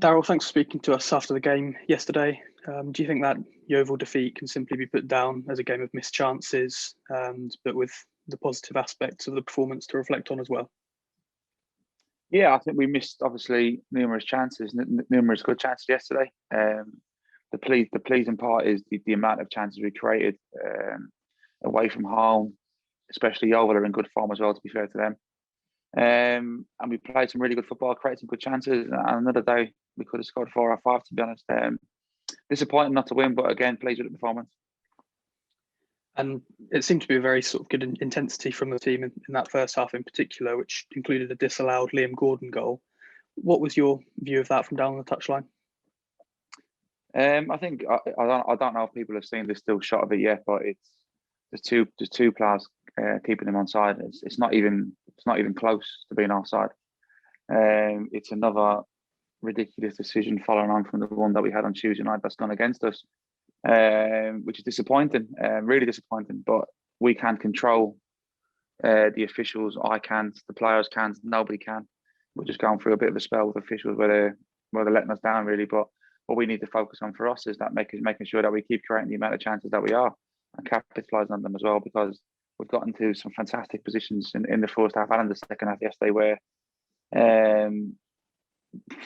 Daryl, thanks for speaking to us after the game yesterday. Do you think that Yeovil defeat can simply be put down as a game of missed chances, but with the positive aspects of the performance to reflect on as well? Yeah, I think we missed obviously numerous chances, numerous good chances yesterday. The pleasing part is the amount of chances we created away from home, especially Yeovil are in good form as well, to be fair to them. And we played some really good football, created some good chances. And another day we could have scored 4 or 5, to be honest. Disappointing not to win, but again, pleased with the performance. And it seemed to be a very sort of good intensity from the team in that first half in particular, which included a disallowed Liam Gordon goal. What was your view of that from down on the touchline? I think I don't know if people have seen the still shot of it yet, but there's two players keeping him onside. It's not even close to being offside. It's another ridiculous decision following on from the one that we had on Tuesday night that's gone against us, which is disappointing, really disappointing. But we can't control the officials. I can't. The players can't. Nobody can. We're just going through a bit of a spell with officials where they're letting us down, really. But what we need to focus on for us is that making sure that we keep creating the amount of chances that we are and capitalising on them as well, because we've gotten to some fantastic positions in the first half and in the second half yesterday where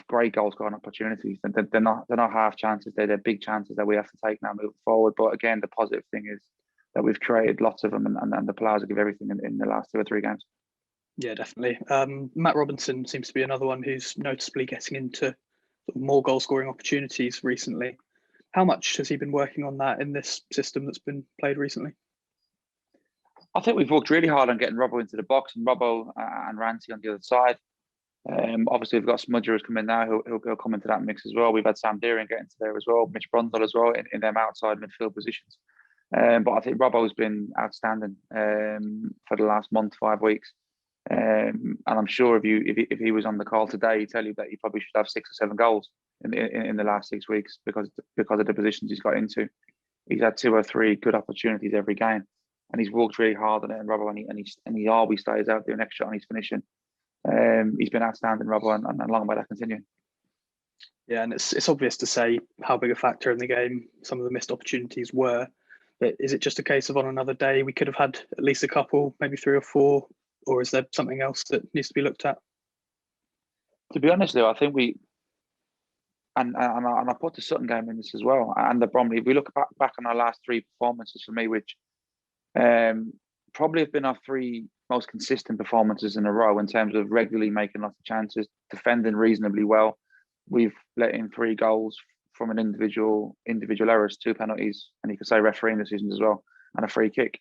great goal scoring opportunities. And they're not half chances, they're big chances that we have to take now moving forward. But again, the positive thing is that we've created lots of them and the players will give everything in the last 2 or 3 games. Yeah, definitely. Matt Robinson seems to be another one who's noticeably getting into more goal scoring opportunities recently. How much has he been working on that in this system that's been played recently? I think we've worked really hard on getting Robbo into the box and Robbo and Rancy on the other side. Obviously, we've got Smudger coming now. He'll come into that mix as well. We've had Sam Deering get into there as well, Mitch Brundle as well in them outside midfield positions. But I think Robbo's been outstanding for the last month, 5 weeks. And I'm sure if he was on the call today, he'd tell you that he probably should have 6 or 7 goals in the last 6 weeks because of the positions he's got into. He's had 2 or 3 good opportunities every game, and he's worked really hard on it. And Robbo, and he always stays out there next shot and he's finishing. He's been outstanding, Robbo, and long may that continue. Yeah, and it's obvious to say how big a factor in the game some of the missed opportunities were. But is it just a case of on another day we could have had at least a couple, maybe 3 or 4? Or is there something else that needs to be looked at? To be honest, though, I think and I put the Sutton game in this as well, and the Bromley. If we look back on our last 3 performances for me, which probably have been our 3 most consistent performances in a row in terms of regularly making lots of chances, defending reasonably well. We've let in 3 goals from an individual errors, 2 penalties, and you could say refereeing decisions as well, and a free kick.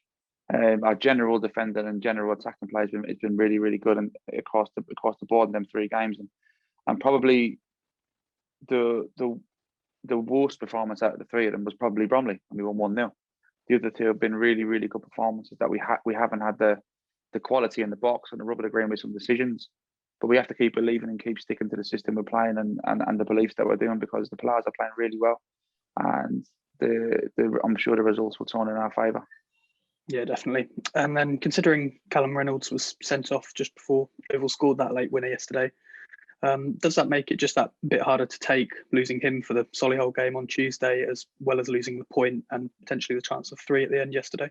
Our general defender and general attacking play has been really, really good and across the board in them 3 games. And probably the worst performance out of the 3 of them was probably Bromley, and we won 1-0. The other 2 have been really, really good performances that we haven't had the quality in the box and the rubber agreeing with some decisions. But we have to keep believing and keep sticking to the system we're playing and the beliefs that we're doing, because the players are playing really well, and I'm sure the results will turn in our favour. Yeah, definitely. And then considering Callum Reynolds was sent off just before Yeovil scored that late winner yesterday, does that make it just that bit harder to take, losing him for the Solihull game on Tuesday, as well as losing the point and potentially the chance of 3 at the end yesterday?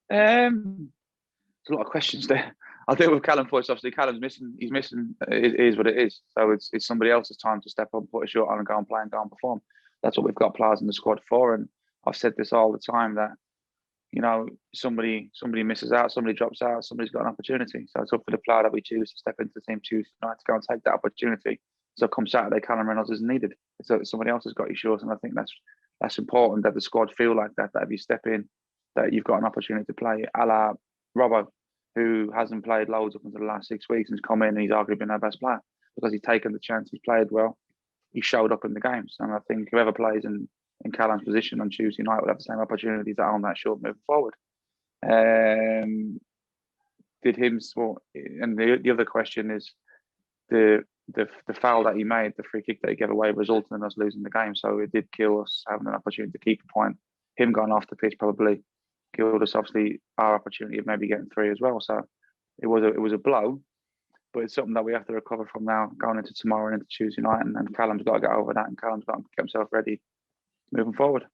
There's a lot of questions there. I'll deal with Callum first. Obviously, Callum's missing. He's missing. It is what it is. So it's somebody else's time to step up, put a shirt on, and go and play and go and perform. That's what we've got players in the squad for. And I've said this all the time that, you know, somebody misses out, somebody drops out, somebody's got an opportunity. So it's up for the player that we choose to step into the team Tuesday night to go and take that opportunity. So come Saturday, Callum Reynolds isn't needed. So somebody else has got your short, and I think that's important that the squad feel like that if you step in, that you've got an opportunity to play. A la Robbo, who hasn't played loads up until the last 6 weeks and has come in and he's arguably been our best player because he's taken the chance, he's played well, he showed up in the games. And I think whoever plays in Callum's position on Tuesday night will have the same opportunity to own that short moving forward. And the other question is the foul that he made, the free kick that he gave away, resulted in us losing the game. So it did kill us having an opportunity to keep a point. Him going off the pitch probably killed us, obviously, our opportunity of maybe getting 3 as well. So it was a blow. but it's something that we have to recover from now, going into tomorrow and into Tuesday night. And Callum's got to get over that, and Callum's got to get himself ready moving forward.